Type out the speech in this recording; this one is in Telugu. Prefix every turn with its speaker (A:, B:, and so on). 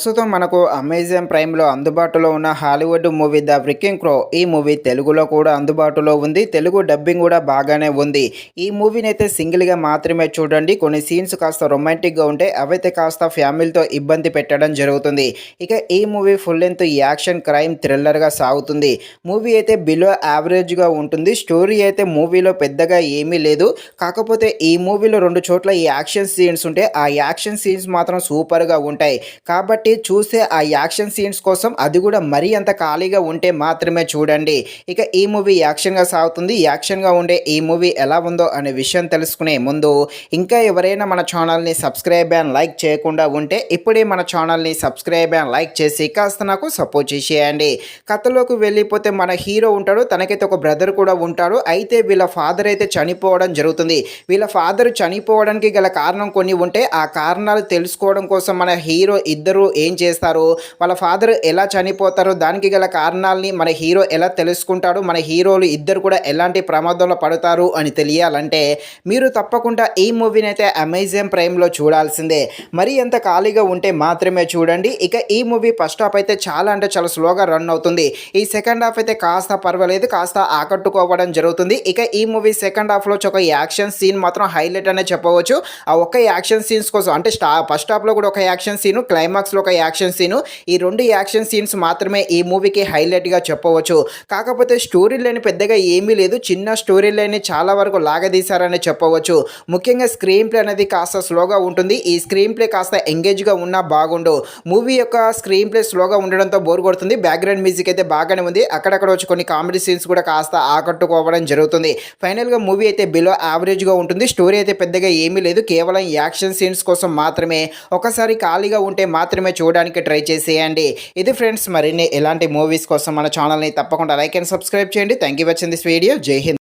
A: ప్రస్తుతం మనకు అమెజాన్ ప్రైమ్‌లో అందుబాటులో ఉన్న హాలీవుడ్ మూవీ 'ద వ్రికింగ్ క్రో' ఈ మూవీ తెలుగులో కూడా అందుబాటులో ఉంది. తెలుగు డబ్బింగ్ కూడా బాగానే ఉంది. ఈ మూవీనైతే సింగిల్‌గా మాత్రమే చూడండి. కొన్ని సీన్స్ కాస్త రొమాంటిక్‌గా ఉంటే అవైతే కాస్త ఫ్యామిలీతో ఇబ్బంది పెట్టడం జరుగుతుంది. ఇక ఈ movie full length action crime థ్రిల్లర్‌గా సాగుతుంది. మూవీ అయితే బిలో యావరేజ్‌గా ఉంటుంది. స్టోరీ అయితే మూవీలో పెద్దగా ఏమీ లేదు. కాకపోతే ఈ మూవీలో 2 చోట్ల ఈ యాక్షన్ సీన్స్ ఉంటే ఆ యాక్షన్ సీన్స్ మాత్రం సూపర్‌గా ఉంటాయి. కాబట్టి చూసే ఆ యాక్షన్ సీన్స్ కోసం అది కూడా మరీ అంత ఖాళీగా ఉంటే మాత్రమే చూడండి. ఇక ఈ మూవీ యాక్షన్‌గా సాగుతుంది. యాక్షన్‌గా ఉండే ఈ మూవీ ఎలా ఉందో అనే విషయం తెలుసుకునే ముందు ఇంకా ఎవరైనా మన ఛానల్‌ని సబ్స్క్రైబ్ అండ్ లైక్ చేయకుండా ఉంటే ఇప్పుడే మన ఛానల్‌ని సబ్స్క్రైబ్ అండ్ లైక్ చేసి కాస్త నాకు సపోర్ట్ చేసేయండి. కథలోకి వెళ్ళిపోతే మన హీరో ఉంటాడు. తనకైతే ఒక బ్రదర్ కూడా ఉంటాడు. అయితే వీళ్ళ ఫాదర్ అయితే చనిపోవడం జరుగుతుంది. వీళ్ళ ఫాదర్ చనిపోవడానికి గల కారణం కొన్ని ఉంటే ఆ కారణాలు తెలుసుకోవడం కోసం మన హీరో ఇద్దరు ఏం చేస్తారు, వాళ్ళ ఫాదర్ ఎలా చనిపోతారు, దానికి గల కారణాలని మన హీరో ఎలా తెలుసుకుంటాడు, మన హీరోలు ఇద్దరు కూడా ఎలాంటి ప్రమాదంలో పడతారు అని తెలియాలంటే మీరు తప్పకుండా ఈ మూవీని అయితే అమెజాన్ ప్రైమ్లో చూడాల్సిందే. మరి ఎంత ఖాళీగా ఉంటే మాత్రమే చూడండి. ఇక ఈ మూవీ ఫస్ట్ హాఫ్ అయితే చాలా అంటే చాలా స్లోగా రన్ అవుతుంది. ఈ సెకండ్ హాఫ్ అయితే కాస్త పర్వాలేదు, కాస్త ఆకట్టుకోవడం జరుగుతుంది. ఇక ఈ మూవీ సెకండ్ హాఫ్లో ఒక యాక్షన్ సీన్ మాత్రం హైలైట్ అనే చెప్పవచ్చు. ఆ ఒక్క యాక్షన్ సీన్స్ కోసం అంటే ఫస్ట్ హాఫ్లో కూడా ఒక యాక్షన్ సీను, క్లైమాక్స్లో ఒక యాక్షన్ సీను, ఈ 2 యాక్షన్ సీన్స్ మాత్రమే ఈ మూవీకి హైలైట్గా చెప్పవచ్చు. కాకపోతే స్టోరీ లైన్ పెద్దగా ఏమీ లేదు. చిన్న స్టోరీ లైన్ని చాలా వరకు లాగదీశారని చెప్పవచ్చు. ముఖ్యంగా స్క్రీన్ ప్లే అనేది కాస్త స్లోగా ఉంటుంది. ఈ స్క్రీన్ ప్లే కాస్త ఎంగేజ్గా ఉన్నా బాగుండు. మూవీ యొక్క స్క్రీన్ ప్లే స్లోగా ఉండడంతో బోర్ కొడుతుంది. బ్యాక్గ్రౌండ్ మ్యూజిక్ అయితే బాగానే ఉంది. అక్కడక్కడ వచ్చి కొన్ని కామెడీ సీన్స్ కూడా కాస్త ఆకట్టుకోవడం జరుగుతుంది. ఫైనల్గా మూవీ అయితే బిలో యావరేజ్గా ఉంటుంది. స్టోరీ అయితే పెద్దగా ఏమీ లేదు. కేవలం యాక్షన్ సీన్స్ కోసం మాత్రమే ఒకసారి ఖాళీగా ఉంటే మాత్రమే చూడడానికి ట్రై చేసేయండి. ఇది ఫ్రెండ్స్, మరిన్ని ఎలాంటి మూవీస్ కోసం మన ఛానల్ని తప్పకుండా లైక్ అండ్ సబ్స్క్రైబ్ చేయండి. Thank you watching this video. జై హింద్.